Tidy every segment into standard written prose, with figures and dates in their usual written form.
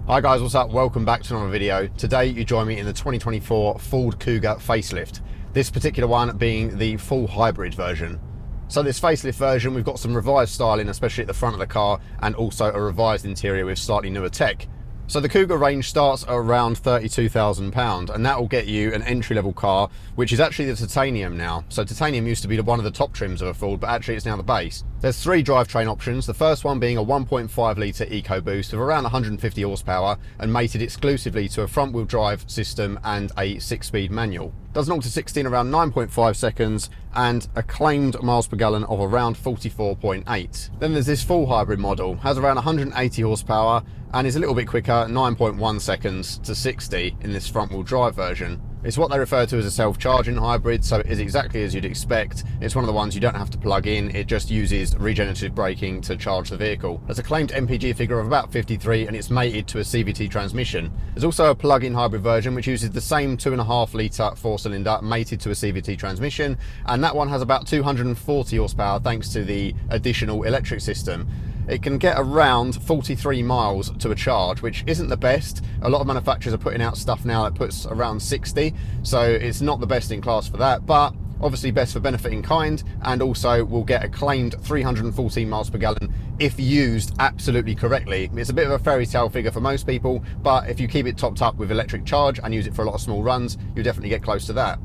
Hi guys, what's up? Welcome back to another video. Today you join me in the 2024 Ford Kuga facelift. This particular one being the full hybrid version. So this facelift version, we've got some revised styling, especially at the front of the car, and also a revised interior with slightly newer tech. So the Kuga range starts at around £32,000, and that will get you an entry-level car, which is actually the titanium now. So titanium used to be one of the top trims of a Ford, but actually it's now the base. There's three drivetrain options, the first one being a 1.5 litre EcoBoost of around 150 horsepower and mated exclusively to a front-wheel drive system and a 6-speed manual. Does 0 to 60 in around 9.5 seconds and a claimed miles per gallon of around 44.8. Then there's this full hybrid model, has around 180 horsepower and is a little bit quicker, 9.1 seconds to 60 in this front-wheel drive version. It's what they refer to as a self-charging hybrid, so it is exactly as you'd expect. It's one of the ones you don't have to plug in, it just uses regenerative braking to charge the vehicle. There's a claimed MPG figure of about 53 and it's mated to a CVT transmission. There's also a plug-in hybrid version which uses the same 2.5 litre 4-cylinder mated to a CVT transmission, and that one has about 240 horsepower thanks to the additional electric system. It can get around 43 miles to a charge, which isn't the best. A lot of manufacturers are putting out stuff now that puts around 60, so it's not the best in class for that, but obviously best for benefit in kind, and also will get a claimed 314 miles per gallon if used absolutely correctly. It's a bit of a fairy tale figure for most people, but if you keep it topped up with electric charge and use it for a lot of small runs, you'll definitely get close to that.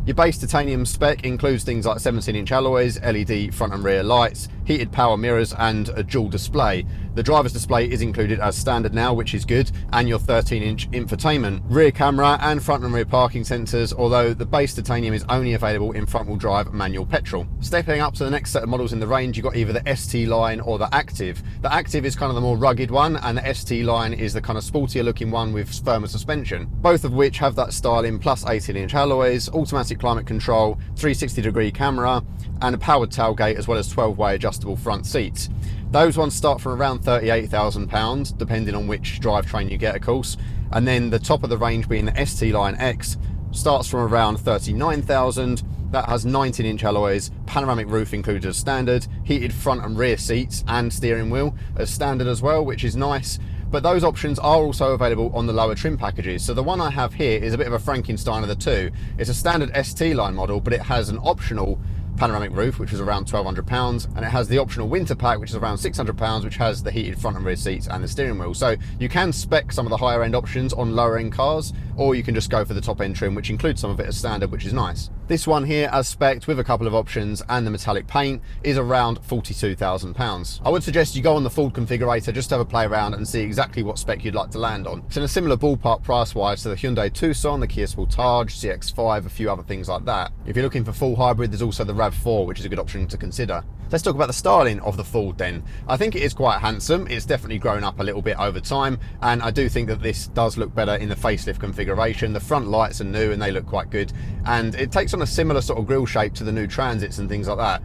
Your base titanium spec includes things like 17-inch alloys, LED front and rear lights, heated power mirrors and a dual display. The driver's display is included as standard now, which is good, and your 13-inch infotainment, rear camera and front and rear parking sensors, although the base titanium is only available in front-wheel drive manual petrol. Stepping up to the next set of models in the range, you've got either the ST line or the Active. The Active is kind of the more rugged one, and the ST line is the kind of sportier looking one with firmer suspension, both of which have that styling plus 18-inch alloys, automatic climate control, 360-degree camera and a powered tailgate, as well as 12-way adjustable front seats. Those ones start from around £38,000 depending on which drivetrain you get, of course, and then the top of the range being the ST Line X starts from around £39,000. That has 19-inch alloys, panoramic roof included as standard, heated front and rear seats and steering wheel as standard as well, which is nice. But those options are also available on the lower trim packages. So the one I have here is a bit of a Frankenstein of the two. It's a standard ST line model, but it has an optional panoramic roof, which is around £1,200, and it has the optional winter pack, which is around £600, which has the heated front and rear seats and the steering wheel. So you can spec some of the higher end options on lower end cars, or you can just go for the top end trim, which includes some of it as standard, which is nice. This one here, as spec'd with a couple of options and the metallic paint, is around £42,000. I would suggest you go on the Ford configurator just to have a play around and see exactly what spec you'd like to land on. It's in a similar ballpark price wise to the Hyundai Tucson, the Kia Sportage, CX-5, a few other things like that. If you're looking for full hybrid, there's also the RAV4, which is a good option to consider. Let's talk about the styling of the Ford then. I think it is quite handsome. It's definitely grown up a little bit over time, and I do think that this does look better in the facelift configuration. The front lights are new and they look quite good, and it takes on a similar sort of grille shape to the new Transits and things like that.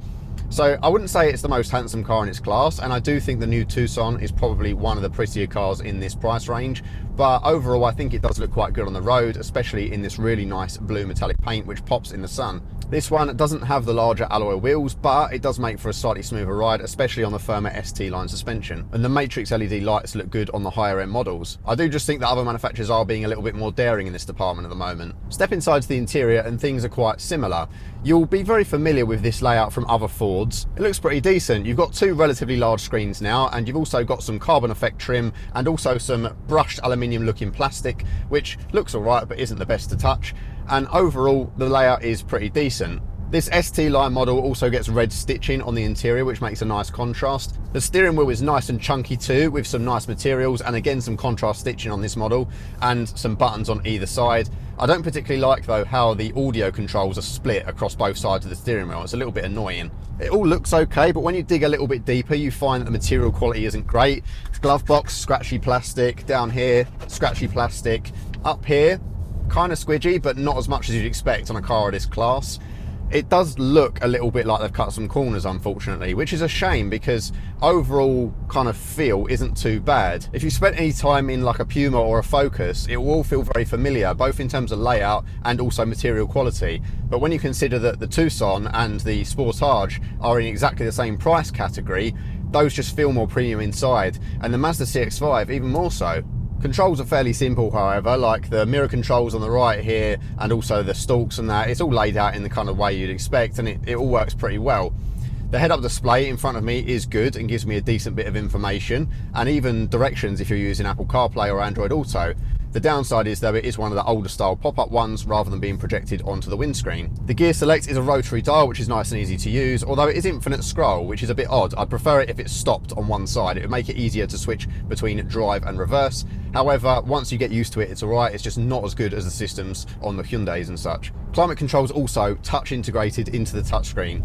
So I wouldn't say it's the most handsome car in its class, and I do think the new Tucson is probably one of the prettier cars in this price range, but overall I think it does look quite good on the road, especially in this really nice blue metallic paint which pops in the sun. This one doesn't have the larger alloy wheels, but it does make for a slightly smoother ride, especially on the firmer ST line suspension. And the Matrix LED lights look good on the higher end models. I do just think that other manufacturers are being a little bit more daring in this department at the moment. Step inside to the interior and things are quite similar. You'll be very familiar with this layout from other Fords. It looks pretty decent. You've got two relatively large screens now, and you've also got some carbon effect trim and also some brushed aluminium looking plastic, which looks alright but isn't the best to touch. And overall the layout is pretty decent. This ST line model also gets red stitching on the interior, which makes a nice contrast. The steering wheel is nice and chunky too, with some nice materials, and again some contrast stitching on this model and some buttons on either side. I don't particularly like though how the audio controls are split across both sides of the steering wheel. It's a little bit annoying. It all looks okay, but when you dig a little bit deeper you find that the material quality isn't great. Glove box, scratchy plastic, down here scratchy plastic, up here kind of squidgy, but not as much as you'd expect on a car of this class. It does look a little bit like they've cut some corners, unfortunately, which is a shame because overall kind of feel isn't too bad. If you spent any time in like a Puma or a Focus, it will all feel very familiar, both in terms of layout and also material quality. But when you consider that the Tucson and the Sportage are in exactly the same price category, those just feel more premium inside, and the Mazda CX-5 even more so. Controls are fairly simple, however, like the mirror controls on the right here and also the stalks and that. It's all laid out in the kind of way you'd expect, and it all works pretty well. The head-up display in front of me is good and gives me a decent bit of information, and even directions if you're using Apple CarPlay or Android Auto. The downside is, though, it is one of the older style pop-up ones rather than being projected onto the windscreen. The gear select is a rotary dial, which is nice and easy to use, although it is infinite scroll, which is a bit odd. I'd prefer it if it's stopped on one side. It would make it easier to switch between drive and reverse. However, once you get used to it, it's alright. It's just not as good as the systems on the Hyundais and such. Climate control's also touch integrated into the touchscreen.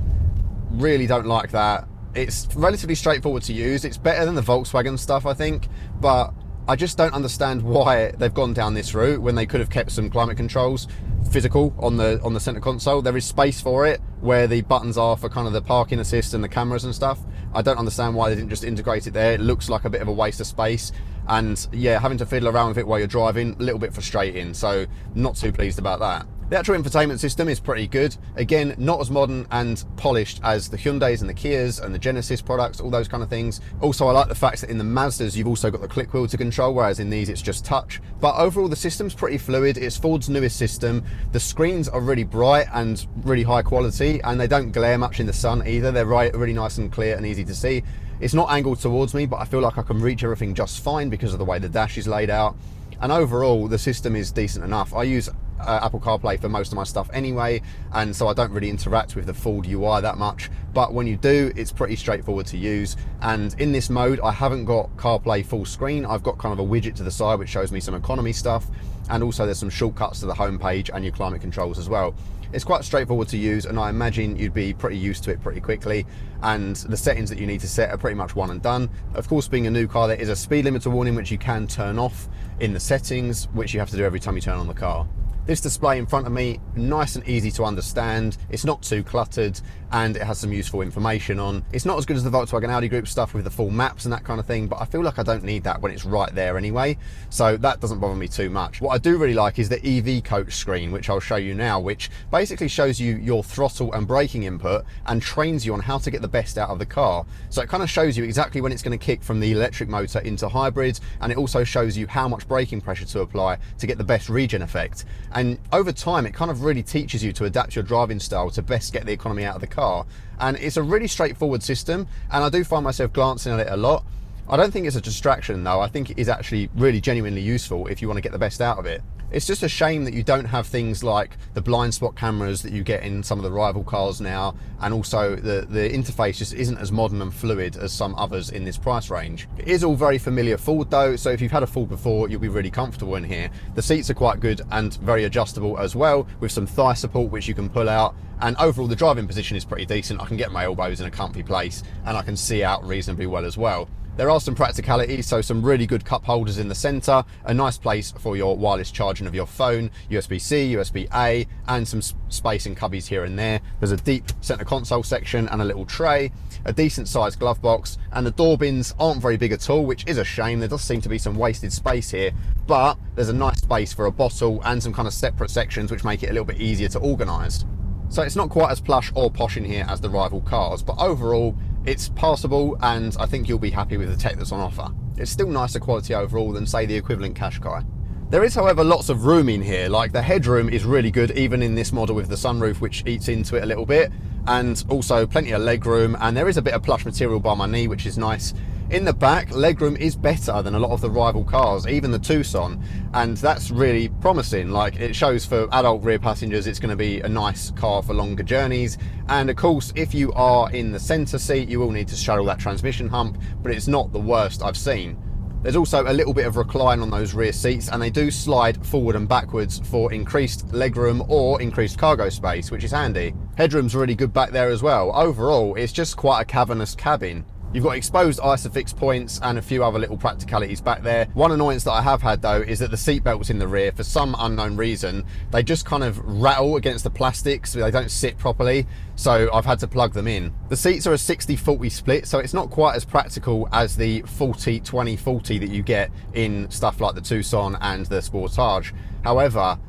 Really don't like that. It's relatively straightforward to use. It's better than the Volkswagen stuff, I think, but I just don't understand why they've gone down this route when they could have kept some climate controls physical on the center console. There is space for it where the buttons are for kind of the parking assist and the cameras and stuff. I don't understand why they didn't just integrate it there. It looks like a bit of a waste of space, and yeah, having to fiddle around with it while you're driving, a little bit frustrating, so not too pleased about that. The actual infotainment system is pretty good. Again, not as modern and polished as the Hyundais and the Kias and the Genesis products, all those kind of things. Also, I like the fact that in the Mazdas, you've also got the click wheel to control, whereas in these, it's just touch. But overall, the system's pretty fluid. It's Ford's newest system. The screens are really bright and really high quality, and they don't glare much in the sun either. They're really nice and clear and easy to see. It's not angled towards me, but I feel like I can reach everything just fine because of the way the dash is laid out. And overall, the system is decent enough. I use Apple CarPlay for most of my stuff anyway, and so I don't really interact with the Ford UI that much, but when you do, it's pretty straightforward to use. And in this mode, I haven't got CarPlay full screen. I've got kind of a widget to the side which shows me some economy stuff, and also there's some shortcuts to the home page and your climate controls as well. It's quite straightforward to use, and I imagine you'd be pretty used to it pretty quickly, and the settings that you need to set are pretty much one and done. Of course, being a new car, there is a speed limiter warning which you can turn off in the settings, which you have to do every time you turn on the car. This display in front of me, nice and easy to understand. It's not too cluttered, and it has some useful information on. It's not as good as the Volkswagen Audi Group stuff with the full maps and that kind of thing, but I feel like I don't need that when it's right there anyway, so that doesn't bother me too much. What I do really like is the EV coach screen, which I'll show you now, which basically shows you your throttle and braking input and trains you on how to get the best out of the car. So it kind of shows you exactly when it's going to kick from the electric motor into hybrid, and it also shows you how much braking pressure to apply to get the best regen effect. And over time, it kind of really teaches you to adapt your driving style to best get the economy out of the car. And it's a really straightforward system, and I do find myself glancing at it a lot. I don't think it's a distraction though. I think it is actually really genuinely useful if you want to get the best out of it. It's just a shame that you don't have things like the blind spot cameras that you get in some of the rival cars now, and also the interface just isn't as modern and fluid as some others in this price range. It is all very familiar Ford though, so if you've had a Ford before, you'll be really comfortable in here. The seats are quite good and very adjustable as well, with some thigh support which you can pull out, and overall the driving position is pretty decent. I can get my elbows in a comfy place, and I can see out reasonably well as well. There are some practicalities, so some really good cup holders in the center, a nice place for your wireless charging of your phone, USB-C, USB-A, and some space in cubbies here and there. There's a deep center console section and a little tray, a decent sized glove box, and the door bins aren't very big at all, which is a shame. There does seem to be some wasted space here, but there's a nice space for a bottle and some kind of separate sections which make it a little bit easier to organize. So it's not quite as plush or posh in here as the rival cars, but overall it's passable, and I think you'll be happy with the tech that's on offer. It's still nicer quality overall than, say, the equivalent Qashqai. There is, however, lots of room in here. Like, the headroom is really good, even in this model with the sunroof, which eats into it a little bit, and also plenty of leg room, and there is a bit of plush material by my knee, which is nice. In the back, legroom is better than a lot of the rival cars, even the Tucson, and that's really promising. Like, it shows for adult rear passengers it's going to be a nice car for longer journeys, and of course if you are in the centre seat you will need to straddle that transmission hump, but it's not the worst I've seen. There's also a little bit of recline on those rear seats, and they do slide forward and backwards for increased legroom or increased cargo space, which is handy. Headroom's really good back there as well. Overall, it's just quite a cavernous cabin. You've got exposed ISOFIX points and a few other little practicalities back there. One annoyance that I have had though is that the seat belts in the rear, for some unknown reason, they just kind of rattle against the plastic, so they don't sit properly, so I've had to plug them in. The seats are a 60-40 split, so it's not quite as practical as the 40-20-40 that you get in stuff like the Tucson and the Sportage. However,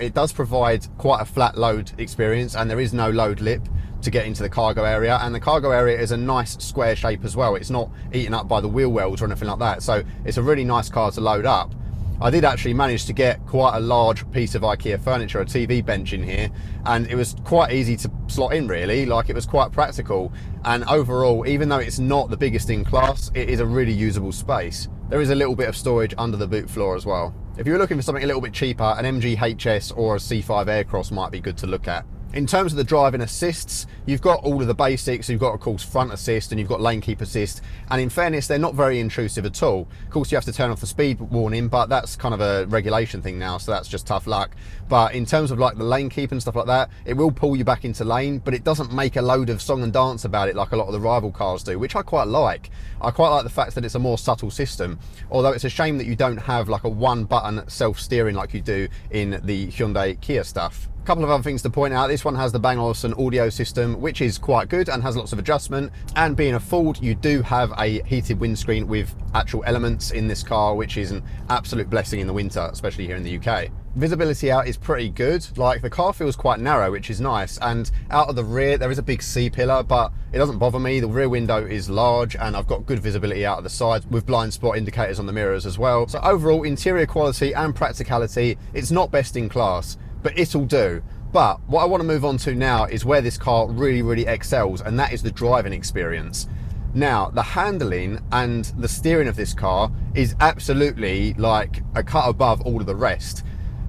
it does provide quite a flat load experience, and there is no load lip to get into the cargo area, and the cargo area is a nice square shape as well. It's not eaten up by the wheel wells or anything like that, so it's a really nice car to load up. I did actually manage to get quite a large piece of IKEA furniture, a TV bench in here, and it was quite easy to slot in really, like it was quite practical. And overall, even though it's not the biggest in class, it is a really usable space. There is a little bit of storage under the boot floor as well. If you're looking for something a little bit cheaper, an MG HS or a C5 Aircross might be good to look at. In terms of the driving assists, you've got all of the basics. You've got, of course, front assist and you've got lane keep assist. And in fairness, they're not very intrusive at all. Of course, you have to turn off the speed warning, but that's kind of a regulation thing now, so that's just tough luck. But in terms of like the lane keep and stuff like that, it will pull you back into lane, but it doesn't make a load of song and dance about it like a lot of the rival cars do, which I quite like. I quite like the fact that it's a more subtle system, although it's a shame that you don't have like a one-button self-steering like you do in the Hyundai Kia stuff. A couple of other things to point out. This one has the Bang & Olufsen audio system, which is quite good and has lots of adjustment. And being a Ford, you do have a heated windscreen with actual elements in this car, which is an absolute blessing in the winter, especially here in the UK. Visibility out is pretty good. Like, the car feels quite narrow, which is nice. And out of the rear, there is a big C-pillar, but it doesn't bother me. The rear window is large and I've got good visibility out of the sides with blind spot indicators on the mirrors as well. So overall, interior quality and practicality, it's not best in class, but it'll do. But what I want to move on to now is where this car really excels, and that is the driving experience. Now, the handling and the steering of this car is absolutely like a cut above all of the rest.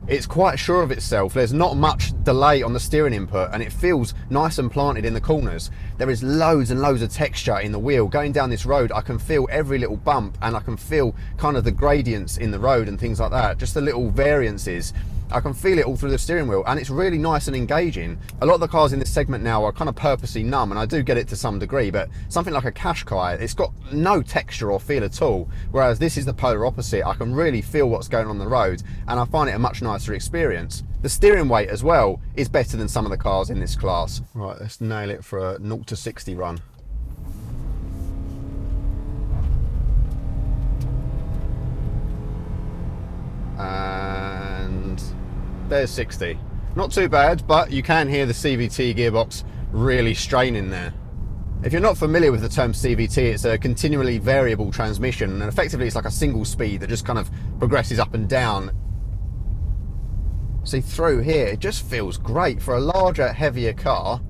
It's quite sure of itself. There's not much delay on the steering input and it feels nice and planted in the corners. There is loads and loads of texture in the wheel. Going down this road, I can feel every little bump and I can feel kind of the gradients in the road and things like that. Just the little variances. I can feel it all through the steering wheel and it's really nice and engaging. A lot of the cars in this segment now are kind of purposely numb, and I do get it to some degree, but something like a Qashqai, it's got no texture or feel at all, whereas this is the polar opposite. I can really feel what's going on the road and I find it a much nicer experience. The steering weight as well is better than some of the cars in this class. Right, let's nail it for a 0 to 60 run. And there's 60. Not too bad, but you can hear the CVT gearbox really straining there. If you're not familiar with the term CVT, it's a continually variable transmission, and effectively it's like a single speed that just kind of progresses up and down. See, through here, it just feels great for a larger, heavier car.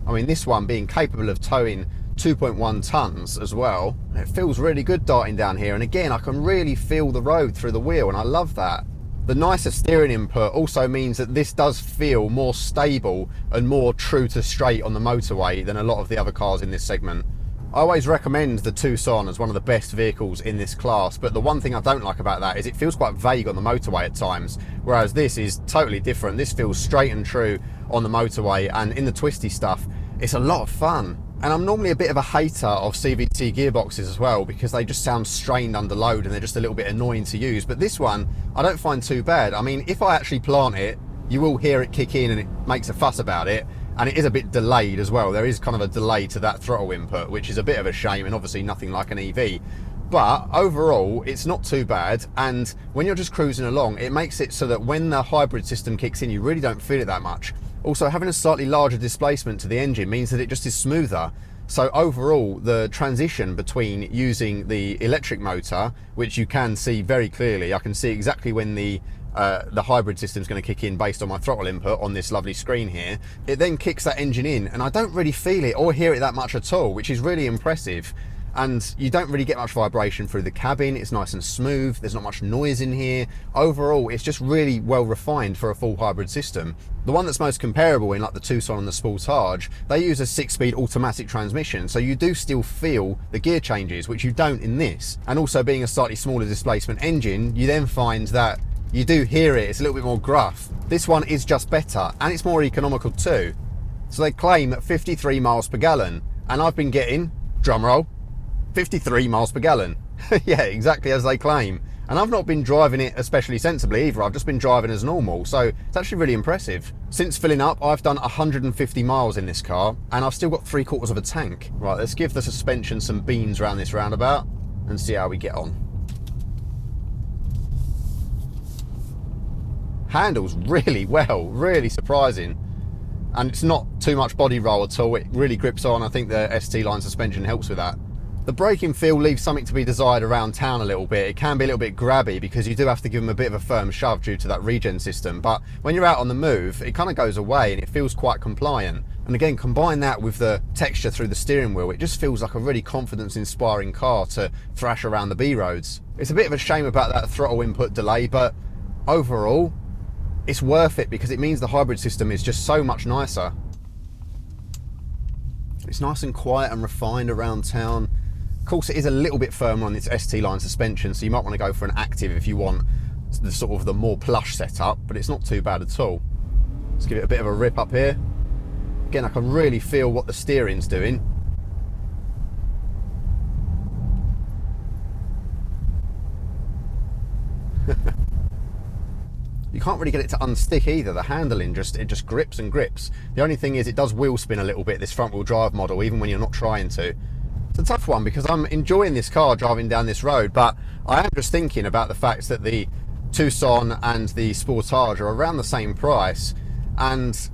I mean, this one being capable of towing 2.1 tons as well. It feels really good darting down here, and again, I can really feel the road through the wheel, and I love that. The nicer steering input also means that this does feel more stable and more true to straight on the motorway than a lot of the other cars in this segment. I always recommend the Tucson as one of the best vehicles in this class, but the one thing I don't like about that is it feels quite vague on the motorway at times, whereas this is totally different. This feels straight and true on the motorway, and in the twisty stuff, it's a lot of fun. And I'm normally a bit of a hater of CVT gearboxes as well, because they just sound strained under load and they're just a little bit annoying to use. But this one, I don't find too bad. I mean, if I actually plant it, you will hear it kick in and it makes a fuss about it. And it is a bit delayed as well. There is kind of a delay to that throttle input, which is a bit of a shame, and obviously nothing like an EV. But overall, it's not too bad. And when you're just cruising along, it makes it so that when the hybrid system kicks in, you really don't feel it that much. Also, having a slightly larger displacement to the engine means that it just is smoother. So overall, the transition between using the electric motor, which you can see very clearly, I can see exactly when the hybrid system is going to kick in based on my throttle input on this lovely screen here. It then kicks that engine in, and I don't really feel it or hear it that much at all, which is really impressive. And you don't really get much vibration through the cabin. It's nice and smooth. There's not much noise in here. Overall, it's just really well refined for a full hybrid system. The one that's most comparable in like the Tucson and the Sportage, they use a 6-speed automatic transmission, so you do still feel the gear changes, which you don't in this. And also being a slightly smaller displacement engine, you then find that you do hear it. It's a little bit more gruff. This one is just better, and it's more economical too. So they claim 53 miles per gallon, and I've been getting, drum roll, 53 miles per gallon. Yeah, exactly as they claim. And I've not been driving it especially sensibly either. I've just been driving as normal, so it's actually really impressive. Since filling up, I've done 150 miles in this car, and I've still got 3/4 of a tank. Right, let's give the suspension some beans around this roundabout and see how we get on. Handles really well, really surprising. And it's not too much body roll at all. It really grips on. I think the ST line suspension helps with that. The braking feel leaves something to be desired around town a little bit. It can be a little bit grabby because you do have to give them a bit of a firm shove due to that regen system, but when you're out on the move, it kind of goes away and it feels quite compliant. And again, combine that with the texture through the steering wheel, it just feels like a really confidence-inspiring car to thrash around the B roads. It's a bit of a shame about that throttle input delay, but overall, it's worth it because it means the hybrid system is just so much nicer. It's nice and quiet and refined around town. Of course, it is a little bit firmer on its ST line suspension, so you might want to go for an active if you want the sort of the more plush setup, but it's not too bad at all. Let's give it a bit of a rip up here. Again, I can really feel what the steering's doing. You can't really get it to unstick either. The handling it just grips and grips. The only thing is it does wheel spin a little bit, this front wheel drive model, even when you're not trying to. It's a tough one because I'm enjoying this car driving down this road, but I am just thinking about the fact that the Tucson and the Sportage are around the same price, and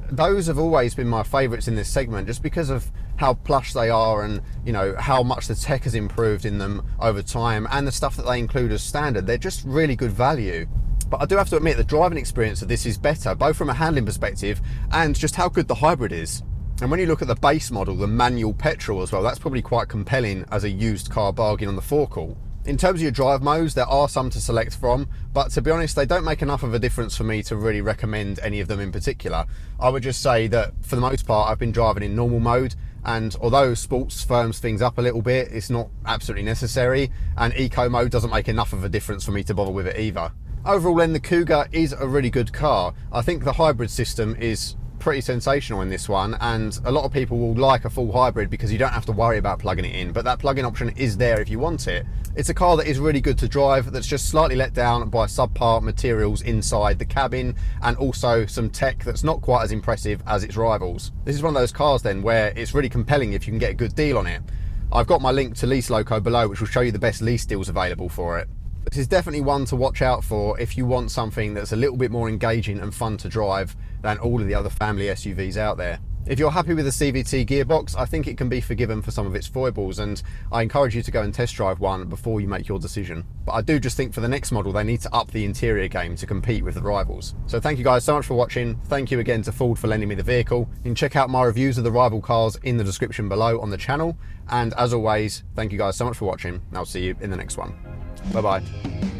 those have always been my favourites in this segment just because of how plush they are and, you know, how much the tech has improved in them over time and the stuff that they include as standard. They're just really good value. But I do have to admit the driving experience of this is better, both from a handling perspective and just how good the hybrid is. And when you look at the base model, the manual petrol as well, that's probably quite compelling as a used car bargain on the forecourt. In terms of your drive modes, there are some to select from, but to be honest, they don't make enough of a difference for me to really recommend any of them in particular. I would just say that for the most part, I've been driving in normal mode, and although sports firms things up a little bit, it's not absolutely necessary, and eco mode doesn't make enough of a difference for me to bother with it either. Overall then, the Kuga is a really good car. I think the hybrid system is pretty sensational in this one, and a lot of people will like a full hybrid because you don't have to worry about plugging it in, but that plug-in option is there if you want it. It's a car that is really good to drive, that's just slightly let down by subpar materials inside the cabin and also some tech that's not quite as impressive as its rivals. This is one of those cars then where it's really compelling if you can get a good deal on it. I've got my link to Lease Loco below, which will show you the best lease deals available for it. This is definitely one to watch out for if you want something that's a little bit more engaging and fun to drive than all of the other family SUVs out there. If you're happy with the CVT gearbox, I think it can be forgiven for some of its foibles, and I encourage you to go and test drive one before you make your decision. But I do just think for the next model, they need to up the interior game to compete with the rivals. So thank you guys so much for watching. Thank you again to Ford for lending me the vehicle. You can check out my reviews of the rival cars in the description below on the channel. And as always, thank you guys so much for watching, and I'll see you in the next one. Bye bye.